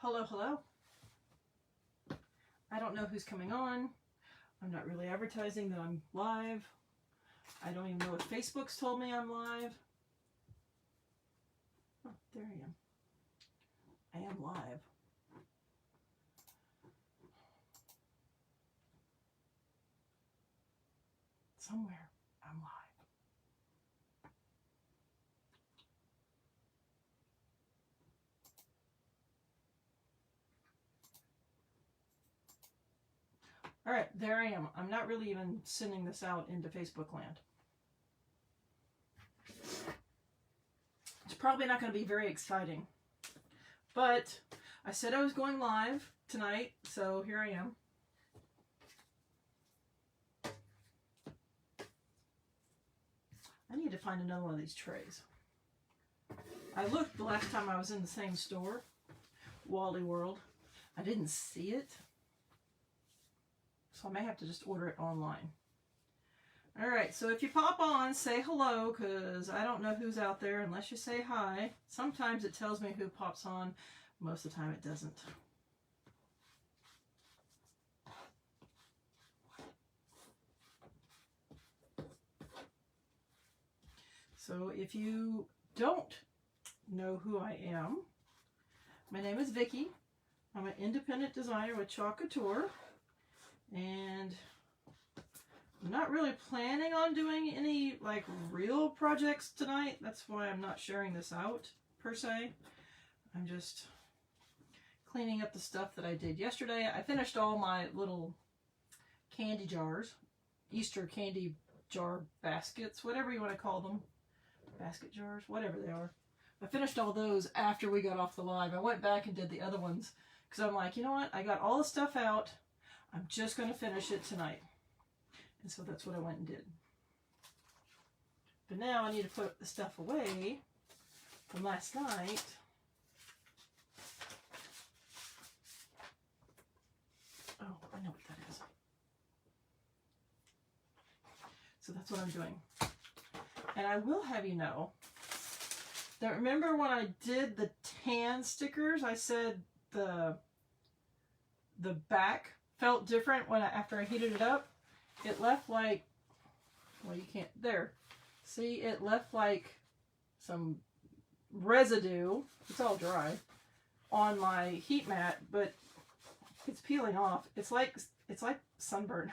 Hello, hello. I don't know who's coming on. I'm not really advertising that I'm live. I don't even know if Facebook's told me I'm live. Oh, there I am. I am live. Somewhere I'm live. All right, there I am. I'm not really even sending this out into Facebook land. It's probably not going to be very exciting. But I said I was going live tonight, so here I am. I need to find another one of these trays. I looked the last time I was in the same store, Wally World. I didn't see it. So I may have to just order it online. All right, so if you pop on, say hello, because I don't know who's out there unless you say hi. Sometimes it tells me who pops on. Most of the time it doesn't. So if you don't know who I am, my name is Vicki. I'm an independent designer with Chalk Couture. And I'm not really planning on doing any like real projects tonight. That's why I'm not sharing this out per se. I'm just cleaning up the stuff that I did yesterday. I finished all my little candy jars, Easter candy jar baskets, whatever you want to call them. Basket jars, whatever they are. I finished all those after we got off the live. I went back and did the other ones because I'm like, you know what? I got all the stuff out. I'm just going to finish it tonight. And so that's what I went and did. But now I need to put the stuff away from last night. Oh, I know what that is. So that's what I'm doing. And I will have you know that remember when I did the tan stickers, I said the back felt different after I heated it up. It left like, well, you can't, there. See, it left like some residue, it's all dry, on my heat mat, but it's peeling off. It's like sunburn.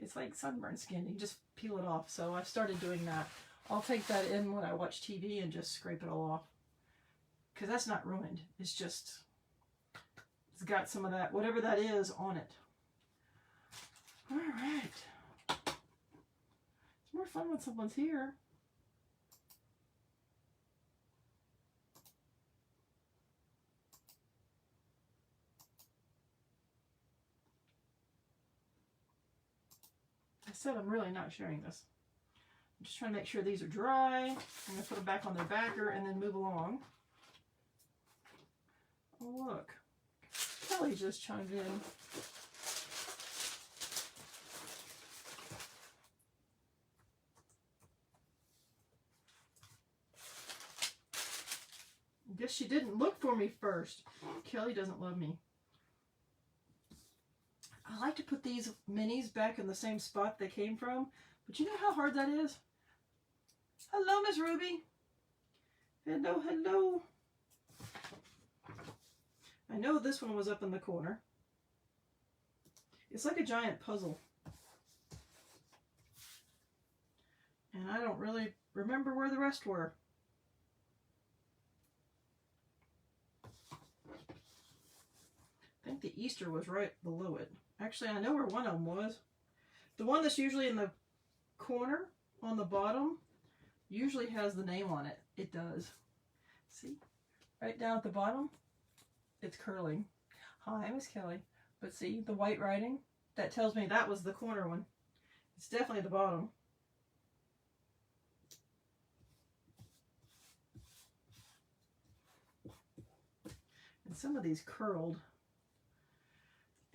It's like sunburn skin. You just peel it off. So I started doing that. I'll take that in when I watch TV and just scrape it all off. Because that's not ruined. It's just, it's got some of that, whatever that is, on it. All right. It's more fun when someone's here. I said I'm really not sharing this. I'm just trying to make sure these are dry. I'm going to put them back on their backer and then move along. Oh, look. Kelly just chimed in. I guess she didn't look for me first. Kelly doesn't love me. I like to put these minis back in the same spot they came from, but you know how hard that is? Hello, Miss Ruby. Hello, hello. I know this one was up in the corner. It's like a giant puzzle. And I don't really remember where the rest were. I think the Easter was right below it. Actually, I know where one of them was. The one that's usually in the corner on the bottom usually has the name on it. It does. See? Right down at the bottom, it's curling. Hi, Miss Kelly. But see, the white writing, that tells me that was the corner one. It's definitely the bottom. And some of these curled.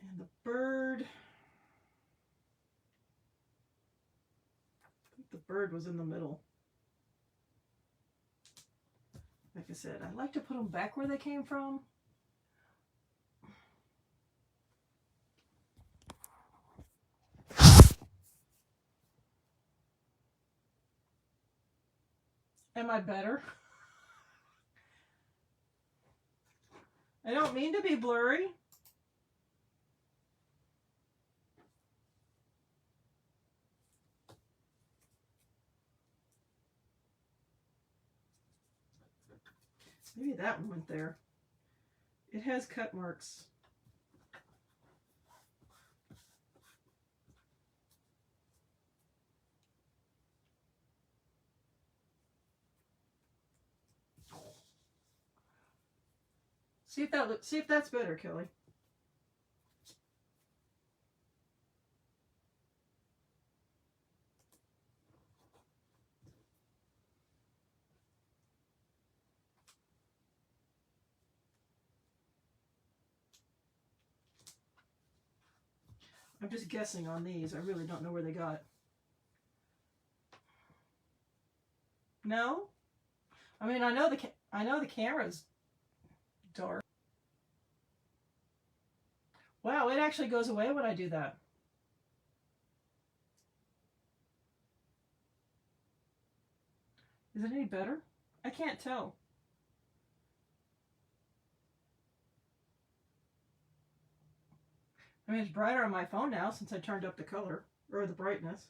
And the bird, I think the bird was in the middle. Like I said, I like to put them back where they came from, Am I better? I don't mean to be blurry. Maybe that one went there. It has cut marks. See if that's better, Kelly. I'm just guessing on these. I really don't know where they got. No? I mean, I know the camera's dark. Wow, it actually goes away when I do that. Is it any better? I can't tell. I mean, it's brighter on my phone now since I turned up the color, or the brightness.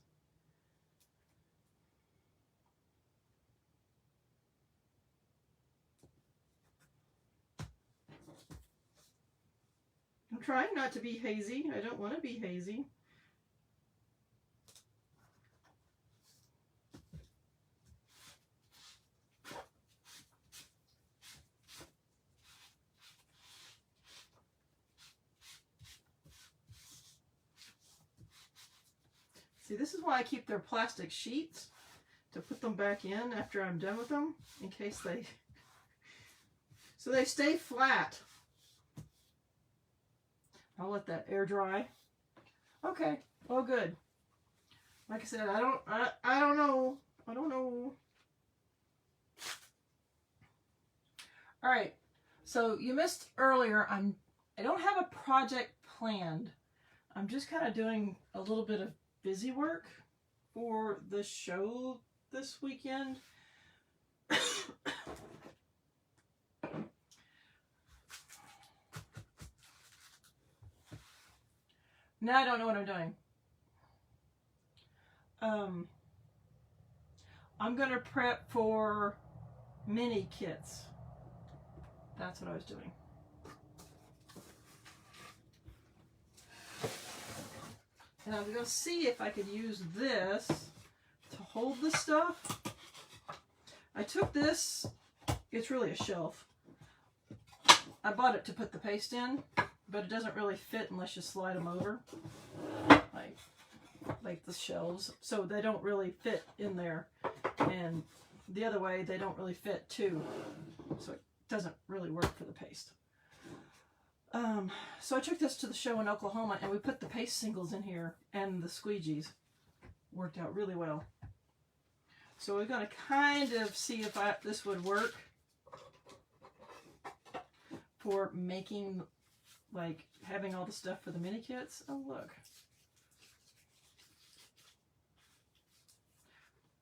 I'm trying not to be hazy. I don't want to be hazy. See, this is why I keep their plastic sheets, to put them back in after I'm done with them, in case they... So they stay flat. I'll let that air dry. Okay. Oh, good. Like I said, I don't know. I don't know. All right. So you missed earlier. I don't have a project planned. I'm just kind of doing a little bit of busy work for the show this weekend. Now I don't know what I'm doing. I'm going to prep for mini kits. That's what I was doing. And I'm going to see if I could use this to hold the stuff. I took this, it's really a shelf. I bought it to put the paste in, but it doesn't really fit unless you slide them over, like the shelves. So they don't really fit in there. And the other way, they don't really fit too. So it doesn't really work for the paste. So I took this to the show in Oklahoma, and we put the paste singles in here, and the squeegees. Worked out really well. So we're going to kind of see if this would work for making, like, having all the stuff for the mini kits. Oh, look.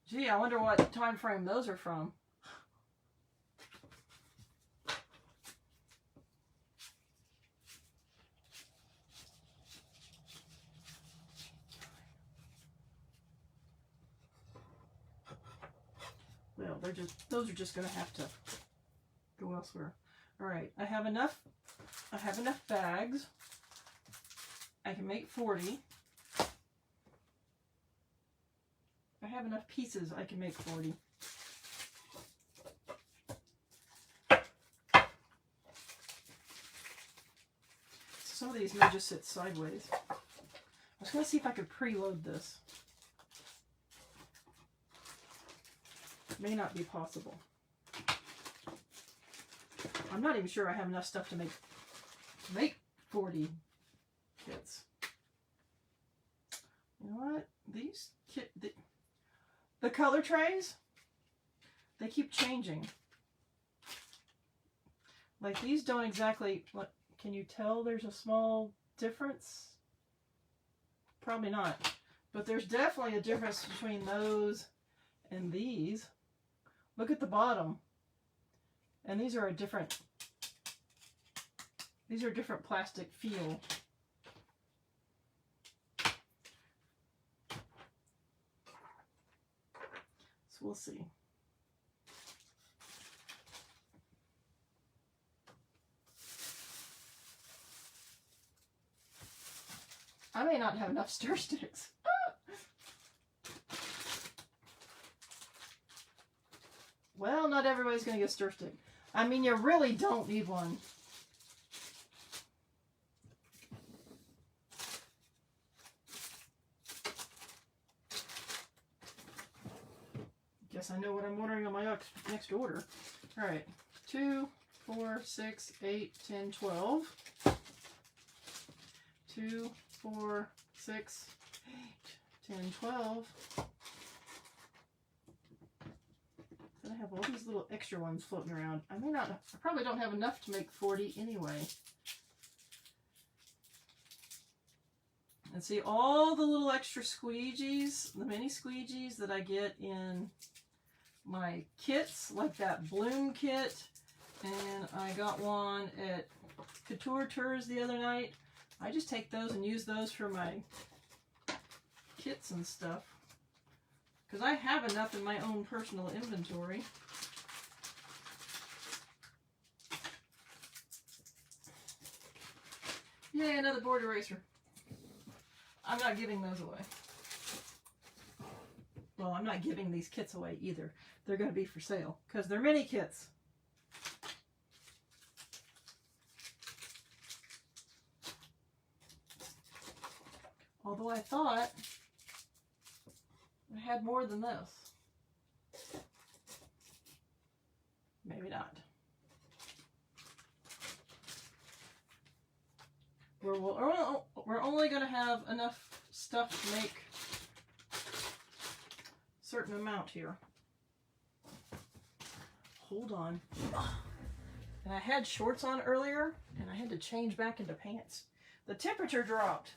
Gee, I wonder what time frame those are from. Well, those are just going to have to go elsewhere. All right, I have enough bags. I can make 40. I have enough pieces, I can make 40. Some of these may just sit sideways. I was going to see if I could preload this. May not be possible. I'm not even sure I have enough stuff to make 40 kits. You know what? The color trays, they keep changing. Like these don't exactly, can you tell there's a small difference? Probably not. But there's definitely a difference between those and these. Look at the bottom. And these are different plastic feel. So we'll see. I may not have enough stir sticks. Well, not everybody's going to get a stir stick. I mean, you really don't need one. Guess I know what I'm ordering on my next order. All right, 2, 4, 6, 8, 10, 12. 2, 4, 6, 8, 10, 12. I have all these little extra ones floating around. I probably don't have enough to make 40 anyway. And see all the little extra squeegees, the mini squeegees that I get in my kits, like that bloom kit. And I got one at Couture Tours the other night. I just take those and use those for my kits and stuff. Because I have enough in my own personal inventory. Yay, another board eraser. I'm not giving those away. Well, I'm not giving these kits away either. They're going to be for sale because they're mini kits. Although I thought I had more than this. Maybe not. We're only going to have enough stuff to make a certain amount here. Hold on. And I had shorts on earlier, and I had to change back into pants. The temperature dropped.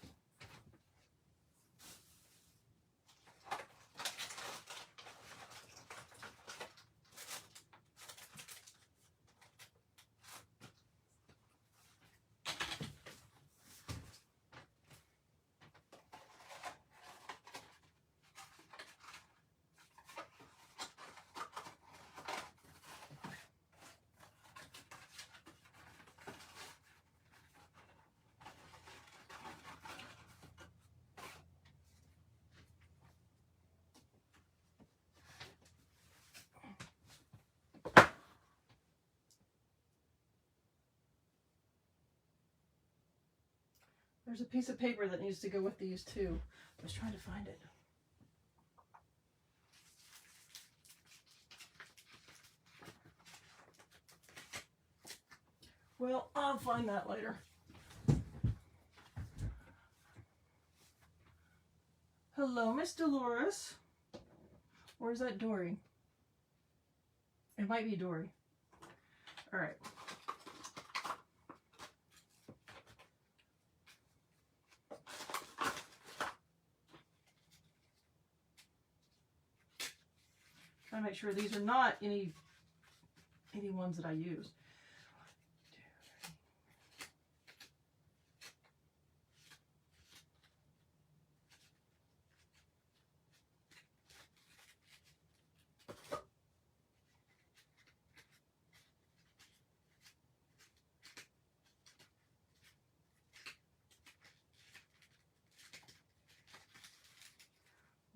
There's a piece of paper that needs to go with these too. I was trying to find it. Well, I'll find that later. Hello, Miss Dolores. Or is that Dory? It might be Dory. All right. Trying to make sure these are not any ones that I use.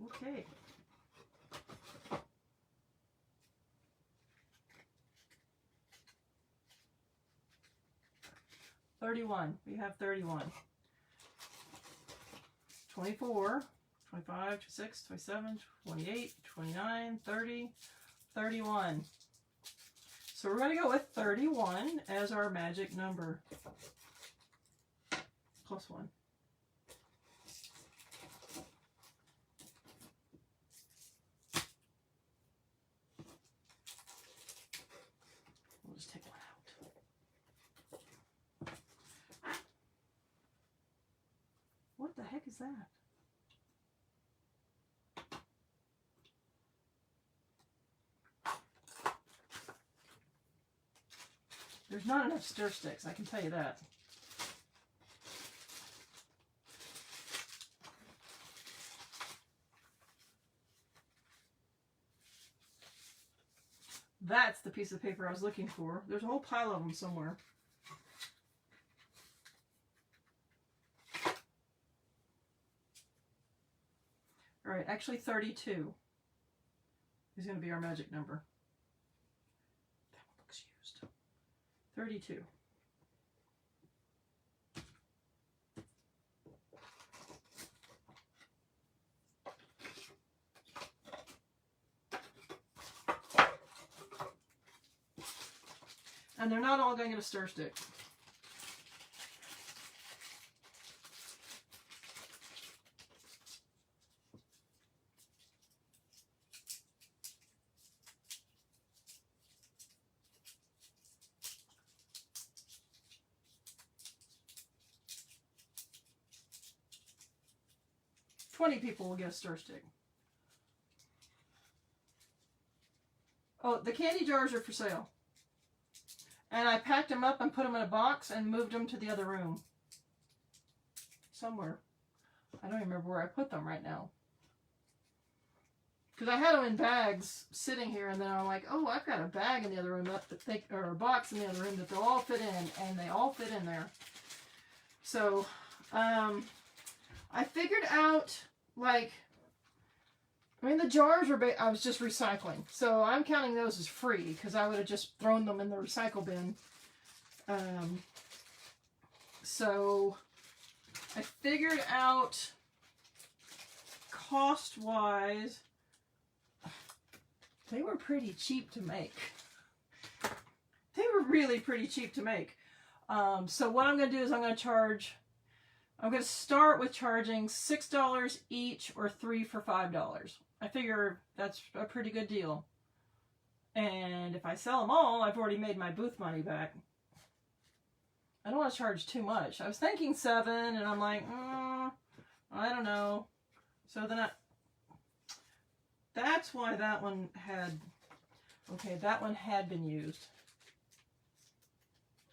Okay. We have 31. 24, 25, 26, 27, 28, 29, 30, 31. So we're going to go with 31 as our magic number. Plus 1. We'll just take one out. What the heck is that? There's not enough stir sticks, I can tell you that. That's the piece of paper I was looking for. There's a whole pile of them somewhere. All right, actually 32 is going to be our magic number. That one looks used. 32. And they're not all going to get a stir stick. People will get a stir stick. Oh, the candy jars are for sale. And I packed them up and put them in a box and moved them to the other room. Somewhere. I don't even remember where I put them right now. Because I had them in bags sitting here, and then I'm like, oh, I've got a bag in the other room, or a box in the other room that they'll all fit in, and they all fit in there. So, I figured out, like, I mean, the jars were, I was just recycling. So I'm counting those as free, because I would have just thrown them in the recycle bin. So I figured out, cost-wise, they were pretty cheap to make. They were really pretty cheap to make. So what I'm going to do is I'm going to start with charging $6 each or 3 for $5. I figure that's a pretty good deal. And if I sell them all, I've already made my booth money back. I don't want to charge too much. I was thinking 7, and I'm like, I don't know. So then that's why that one had, okay, that one had been used.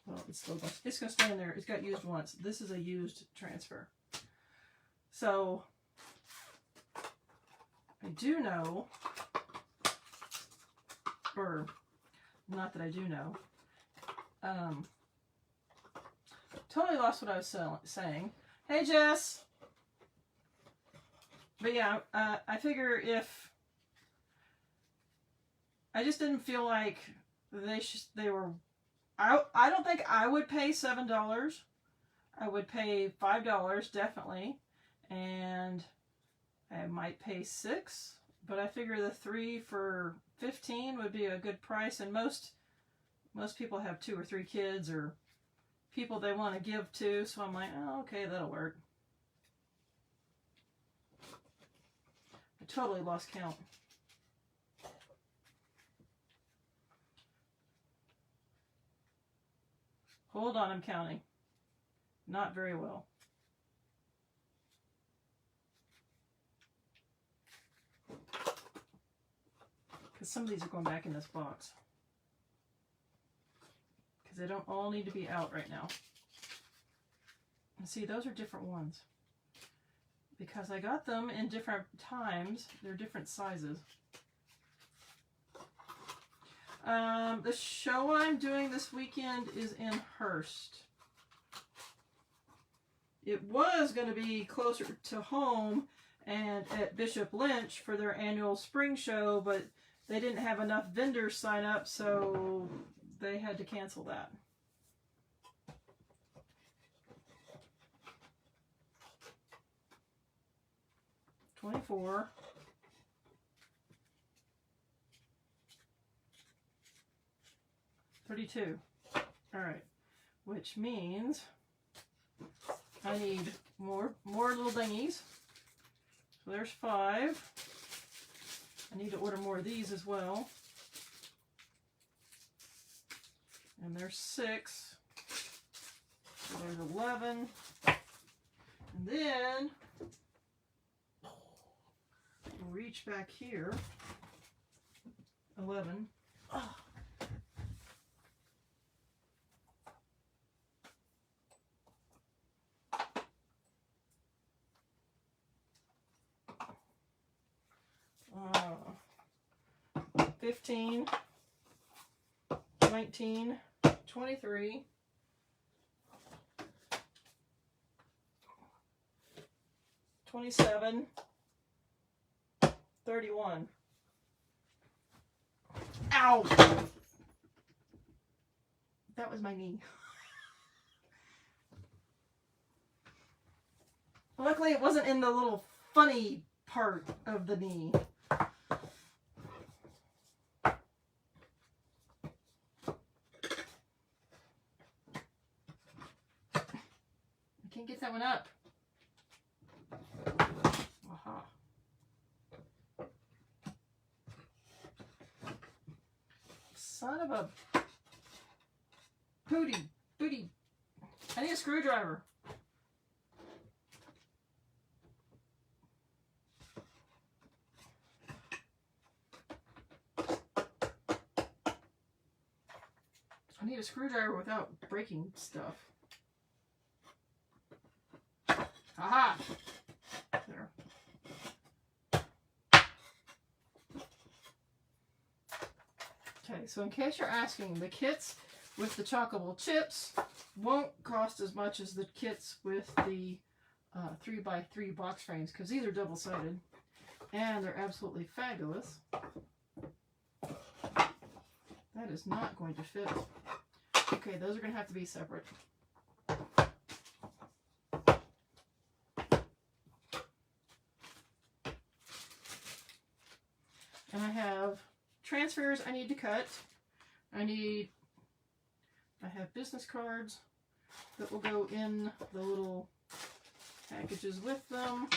Well, it's going to stay in there. It's got used once. This is a used transfer. So, I do know, or not that I do know, totally lost what I was saying. Hey, Jess! But yeah, I figure if, I just didn't feel like they were, I don't think I would pay $7. I would pay $5 definitely, and I might pay $6, but I figure the 3 for $15 would be a good price, and most people have 2 or 3 kids or people they want to give to, so I'm like, oh, okay, that'll work. I totally lost count. Hold on, I'm counting. Not very well. Because some of these are going back in this box. Because they don't all need to be out right now. And see, those are different ones. Because I got them in different times. They're different sizes. The show I'm doing this weekend is in Hearst. It was going to be closer to home and at Bishop Lynch for their annual spring show, but they didn't have enough vendors sign up, so they had to cancel that. $24. $32. All right, which means I need more little dinghies. So there's 5. I need to order more of these as well. And there's 6. So there's 11. And then we'll reach back here. 11. Oh. 15, 19, 23, 27, 31. Ow! That was my knee. Luckily, it wasn't in the little funny part of the knee. I can't get that one up. Aha. Son of a booty. I need a screwdriver. I need a screwdriver without breaking stuff. Aha! There. Okay, so in case you're asking, the kits with the Chockable chips won't cost as much as the kits with the 3x3 box frames, because these are double-sided and they're absolutely fabulous. That is not going to fit. Okay, those are going to have to be separate. And I have transfers I need to cut. I have business cards that will go in the little packages with them.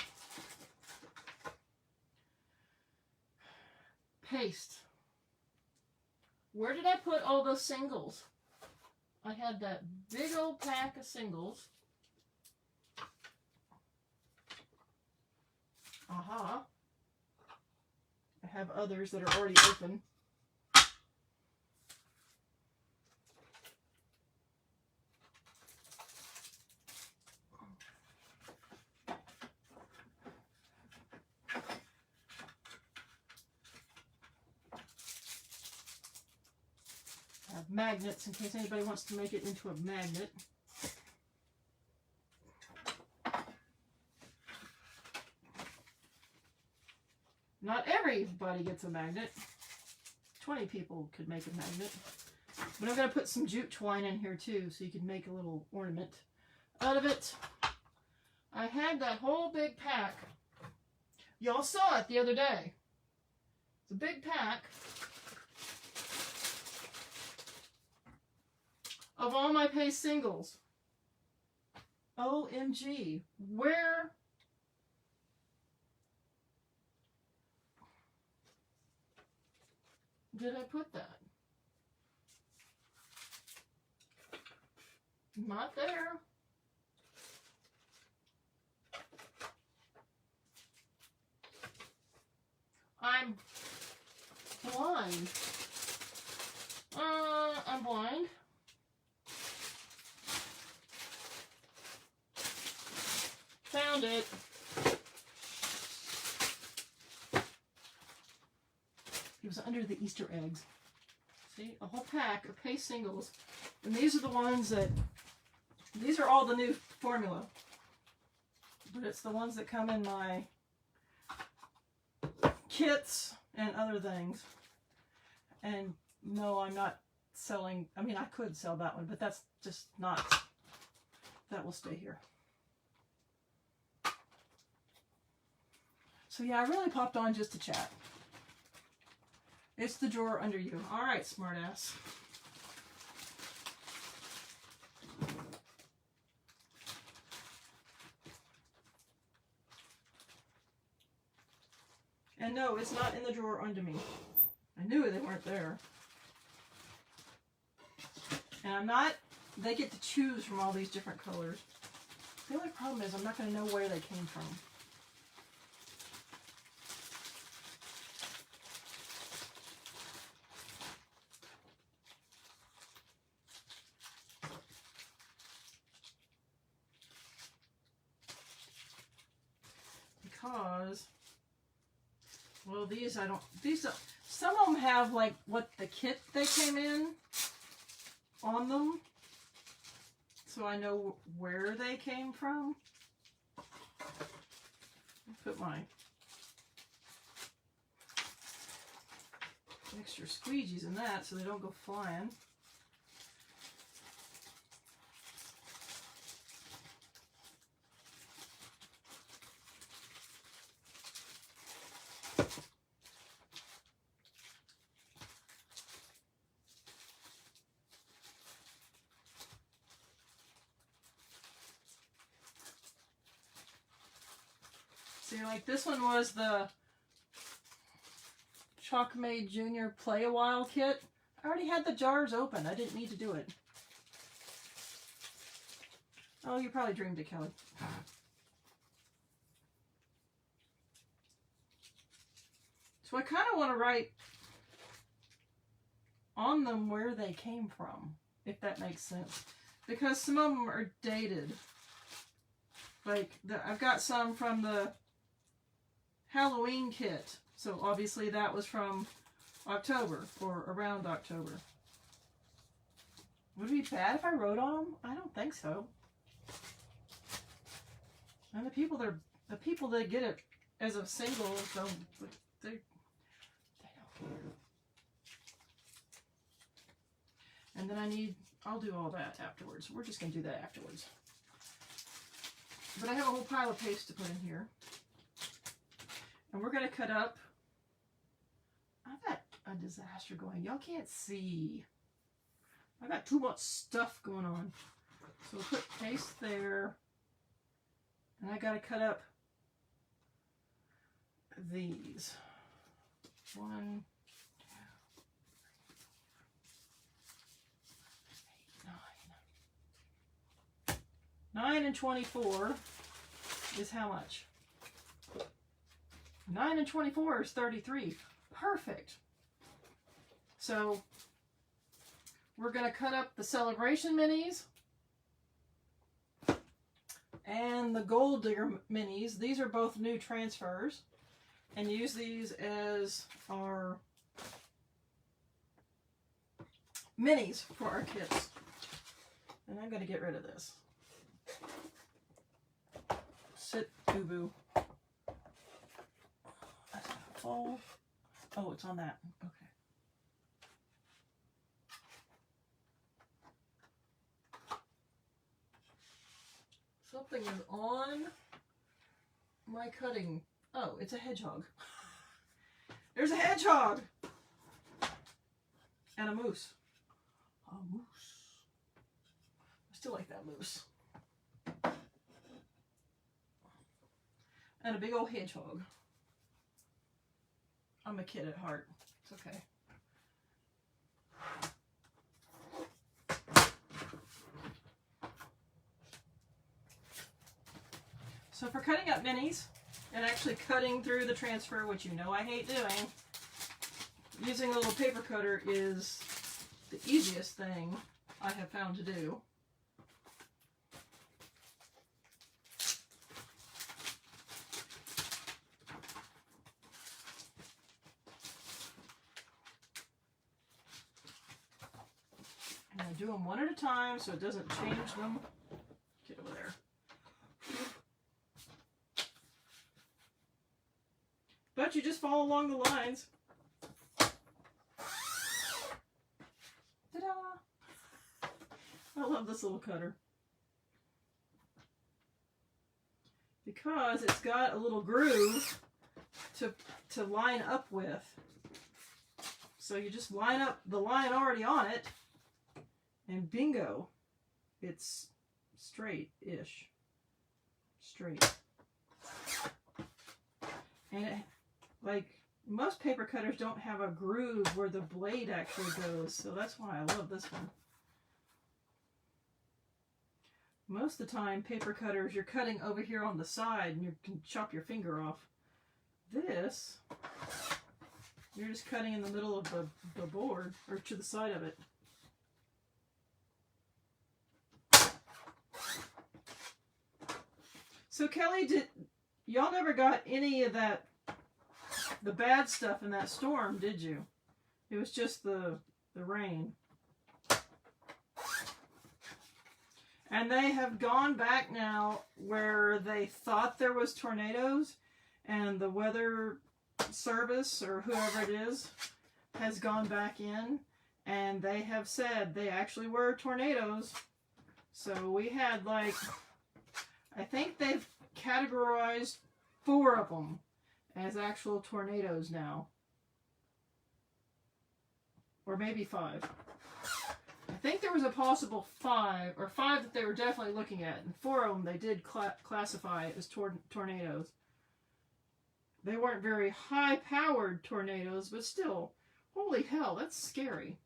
Paste. Where did I put all those singles? I had that big old pack of singles. Aha. I have others that are already open. I have magnets in case anybody wants to make it into a magnet. Not everybody gets a magnet. 20 people could make a magnet. But I'm going to put some jute twine in here too, so you can make a little ornament out of it. I had that whole big pack. Y'all saw it the other day. It's a big pack of all my paste singles. OMG. Where did I put that? Not there. I'm blind. I'm blind. Found it. It was under the Easter eggs. See, a whole pack of paste singles. And these are the ones that, these are all the new formula. But it's the ones that come in my kits and other things. And no, I'm not selling, I mean, I could sell that one, but that's just not, that will stay here. So yeah, I really popped on just to chat. It's the drawer under you. All right, smartass. And no, it's not in the drawer under me. I knew they weren't there. And I'm not, they get to choose from all these different colors. The only problem is I'm not going to know where they came from. Because, well, these I don't, these don't, some of them have like what the kit they came in on them, so I know where they came from. Put my extra squeegees in that so they don't go flying. See, like this one was the Chalkmade Junior Play A While kit. I already had the jars open. I didn't need to do it. Oh, you probably dreamed it, Kelly. So I kind of want to write on them where they came from, if that makes sense. Because some of them are dated. Like, I've got some from the Halloween kit. So obviously that was from October, or around October. Would it be bad if I wrote on them? I don't think so. And the people that get it as a single, they don't care. And then I'll do all that afterwards. We're just going to do that afterwards. But I have a whole pile of paste to put in here. And we're going to cut up. I've got a disaster going. Y'all can't see. I got too much stuff going on. So we'll put paste there. And I got to cut up these. 1, 2, 9 and 24 is how much? 9 and 24 is 33. Perfect. So we're going to cut up the Celebration minis and the Gold Digger minis. These are both new transfers, and use these as our minis for our kits. And I'm going to get rid of this. Sit, boo-boo. That's going to fall. Oh, it's on that. Okay. Something is on my cutting. Oh, it's a hedgehog. There's a hedgehog! And a moose. A moose. I still like that moose. And a big old hedgehog. I'm a kid at heart. It's okay. So for cutting up minis, and actually cutting through the transfer, which you know I hate doing, using a little paper cutter is the easiest thing I have found to do. And I do them one at a time so it doesn't change them. Get over there. But you just follow along the lines. Ta-da! I love this little cutter. Because it's got a little groove to line up with. So you just line up the line already on it, and bingo, it's straight-ish. Straight. And it, like, most paper cutters don't have a groove where the blade actually goes, so that's why I love this one. Most of the time, paper cutters, you're cutting over here on the side and you can chop your finger off. This, you're just cutting in the middle of the board, or to the side of it. So Kelly, y'all never got any of that, the bad stuff in that storm, did you? It was just the rain. And they have gone back now where they thought there was tornadoes, and the weather service or whoever it is has gone back in, and they have said they actually were tornadoes. So we had, like, I think they've categorized 4 of them as actual tornadoes now. Or maybe 5. I think there was a possible 5, or 5 that they were definitely looking at, and 4 of them they did classify as tornadoes. They weren't very high-powered tornadoes, but still, holy hell, that's scary.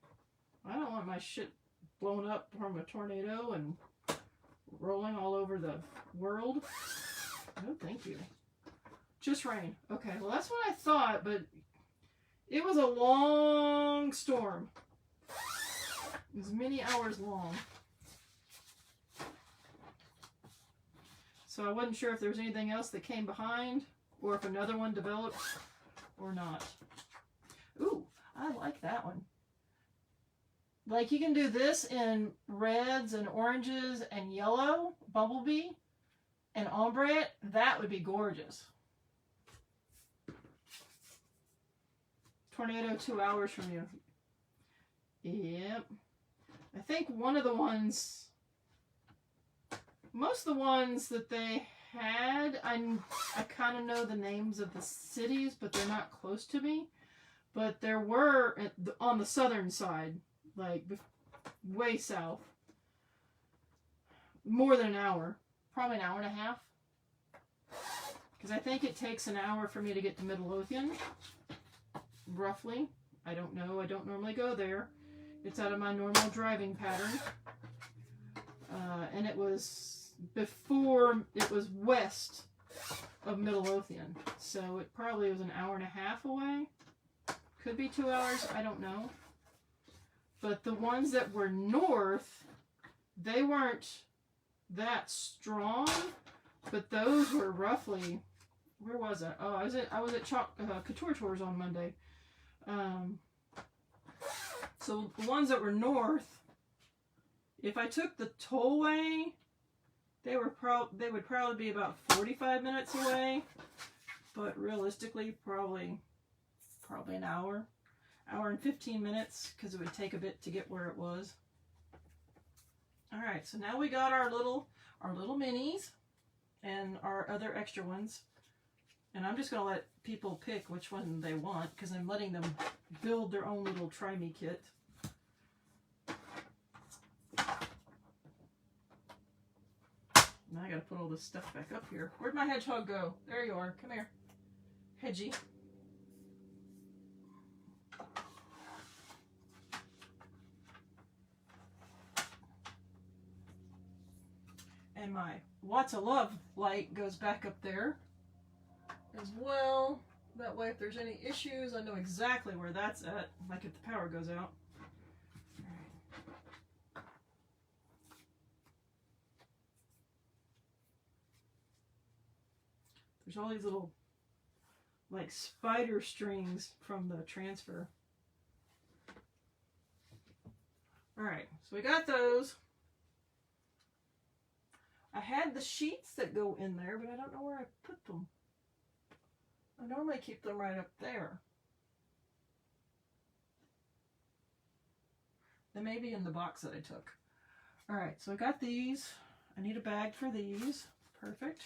I don't want my shit blown up from a tornado and rolling all over the world. No, thank you. Just rain. Okay, well, that's what I thought, but it was a long storm. It was many hours long. So I wasn't sure if there was anything else that came behind, or if another one developed, or not. Ooh, I like that one. Like, you can do this in reds and oranges and yellow, bumblebee, and ombre. That would be gorgeous. Tornado 2 hours from you. Yep. I think one of the ones, most of the ones that they had, I kind of know the names of the cities, but they're not close to me. But there were on the southern side, like way south, more than an hour, probably an hour and a half. Because I think it takes an hour for me to get to Midlothian, roughly. I don't know. I don't normally go there. It's out of my normal driving pattern. And it was before, it was west of Midlothian. So it probably was an hour and a half away. Could be 2 hours. I don't know. But the ones that were north, they weren't that strong. But those were roughly, where was I? Oh, I was at Couture Tours on Monday. So the ones that were north, if I took the tollway, they would probably be about 45 minutes away. But realistically, probably an hour and 15 minutes, because it would take a bit to get where it was. All right, so now we got our little minis and our other extra ones. And I'm just going to let people pick which one they want, because I'm letting them build their own little Try Me kit. Now I got to put all this stuff back up here. Where'd my hedgehog go? There you are. Come here. Hedgie. And my Lots of Love light goes back up there as well. That way, if there's any issues, I know exactly where that's at, like if the power goes out. There's all these little, like, spider strings from the transfer. Alright, so we got those. I had the sheets that go in there, but I don't know where I put them. I normally keep them right up there. They may be in the box that I took. Alright, so I got these. I need a bag for these. Perfect.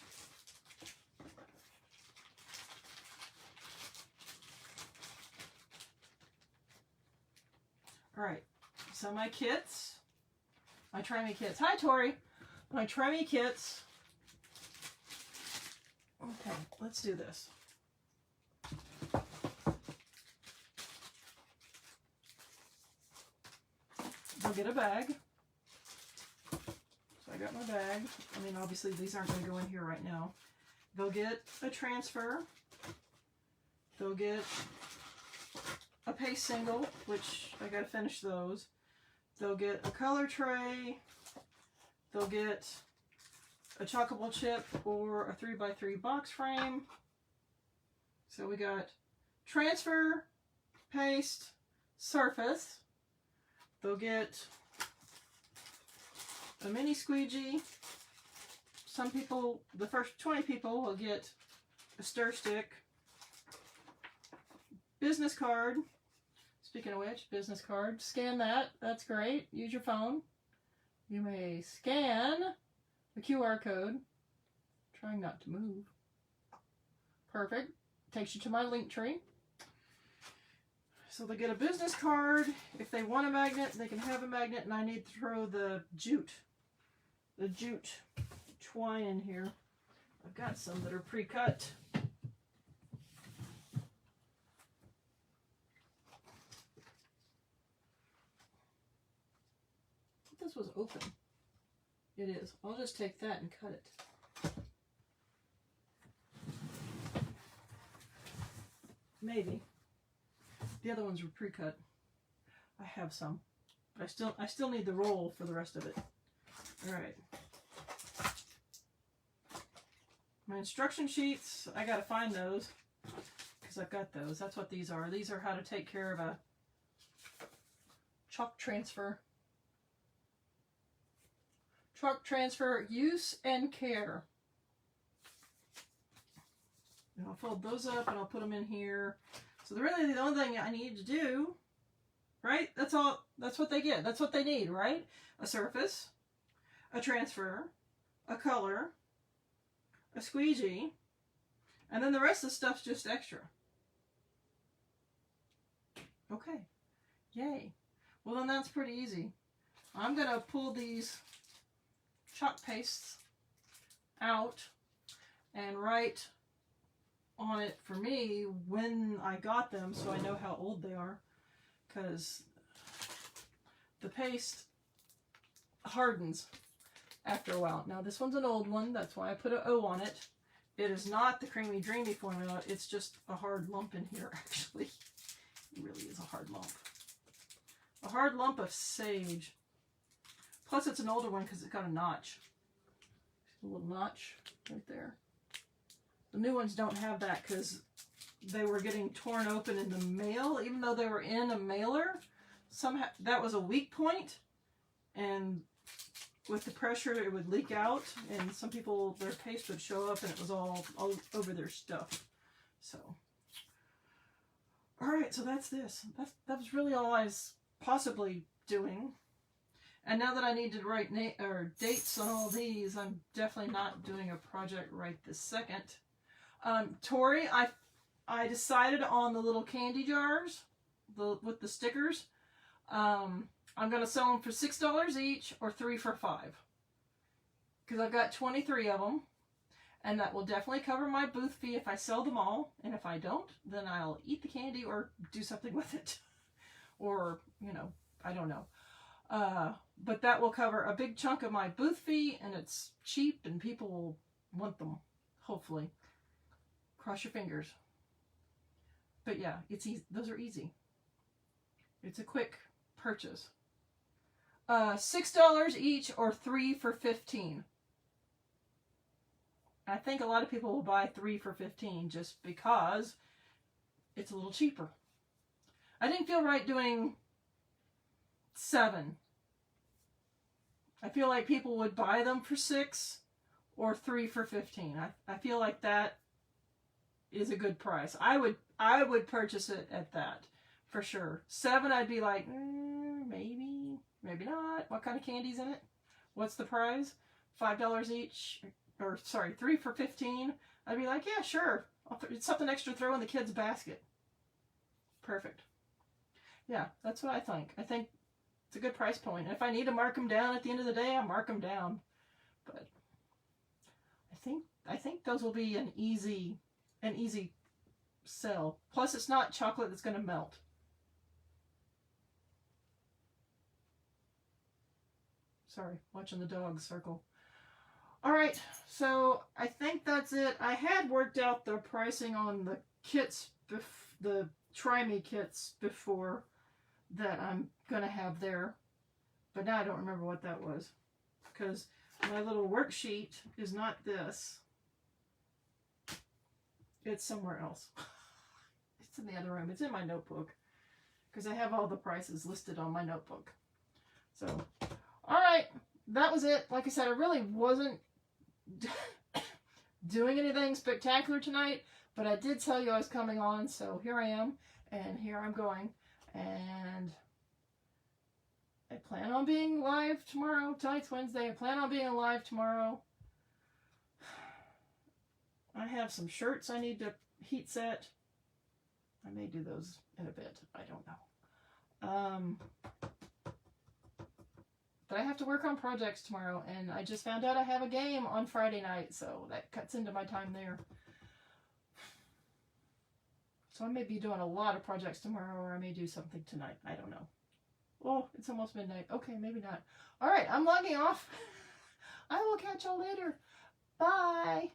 Alright, so my kits. My Try Me kits. Hi, Tori! My Try Me kits. Okay, let's do this. I'll get a bag. So I got my bag. I mean, obviously these aren't going to go in here right now. They'll get a transfer. They'll get a paste single, which I got to finish those. They'll get a color tray. They'll get a chockable chip or a 3x3 box frame. So we got transfer paste surface. They'll get a mini squeegee. Some people, the first 20 people will get a stir stick. Business card. Speaking of which, business card. Scan that. That's great. Use your phone. You may scan the QR code. Trying not to move. Perfect. Takes you to my link tree. So they get a business card. If they want a magnet, they can have a magnet, and I need to throw the jute twine in here. I've got some that are pre-cut. This was open. It is. I'll just take that and cut it. Maybe. The other ones were pre-cut. I have some, but I still need the roll for the rest of it. All right. My instruction sheets, I gotta find those because I've got those. That's what these are. These are how to take care of a chalk transfer. Chalk transfer use and care. And I'll fold those up and I'll put them in here. So really the only thing I need to do, right? That's all. That's what they get. That's what they need, right? A surface, a transfer, a color, a squeegee, and then the rest of the stuff's just extra. Okay. Yay. Well, then that's pretty easy. I'm going to pull these chalk pastes out and write on it for me when I got them so I know how old they are, because the paste hardens after a while. Now this one's an old one, that's why I put an O on it. It is not the Creamy Dreamy formula, it's just a hard lump in here actually. It really is a hard lump. A hard lump of sage. Plus it's an older one because it's got a notch. A little notch right there. The new ones don't have that because they were getting torn open in the mail, even though they were in a mailer. Somehow that was a weak point, and with the pressure it would leak out, and some people, their paste would show up and it was all over their stuff. So, all right, so that's this. That was really all I was possibly doing. And now that I need to write dates on all these, I'm definitely not doing a project right this second. Tori, I decided on the little candy jars with the stickers. I'm going to sell them for $6 each or 3 for $5. Because I've got 23 of them. And that will definitely cover my booth fee if I sell them all. And if I don't, then I'll eat the candy or do something with it. Or, you know, I don't know. But that will cover a big chunk of my booth fee, and it's cheap and people will want them, hopefully. Cross your fingers. But yeah, it's easy. Those are easy. It's a quick purchase. $6 each or 3 for $15. I think a lot of people will buy 3 for $15 just because it's a little cheaper. I didn't feel right doing 7. I feel like people would buy them for $6 or 3 for $15. I feel like that is a good price. I would purchase it at that for sure. 7, I'd be like, maybe not. What kind of candy's in it? What's the price? $5 each, or sorry, 3 for $15. I'd be like, yeah, sure. It's something extra to throw in the kids' basket. Perfect. Yeah, that's what I think. I think it's a good price point. And if I need to mark them down at the end of the day, I'll mark them down. But I think those will be an easy sell. Plus, it's not chocolate that's going to melt. Sorry, watching the dog circle. All right, so I think that's it. I had worked out the pricing on the kits, the Try Me kits before that I'm going to have there. But now I don't remember what that was. Because my little worksheet is not this. It's somewhere else. It's in the other room. It's in my notebook because I have all the prices listed on my notebook. So, all right, that was it. Like I said, I really wasn't doing anything spectacular tonight, but I did tell you I was coming on, so here I am, and here I'm going, and I plan on being live tomorrow. Tonight's Wednesday. I plan on being live tomorrow. I have some shirts I need to heat set. I may do those in a bit. I don't know. But I have to work on projects tomorrow, and I just found out I have a game on Friday night, so that cuts into my time there. So I may be doing a lot of projects tomorrow, or I may do something tonight. I don't know. Oh, it's almost midnight. Okay, maybe not. All right, I'm logging off. I will catch y'all later. Bye.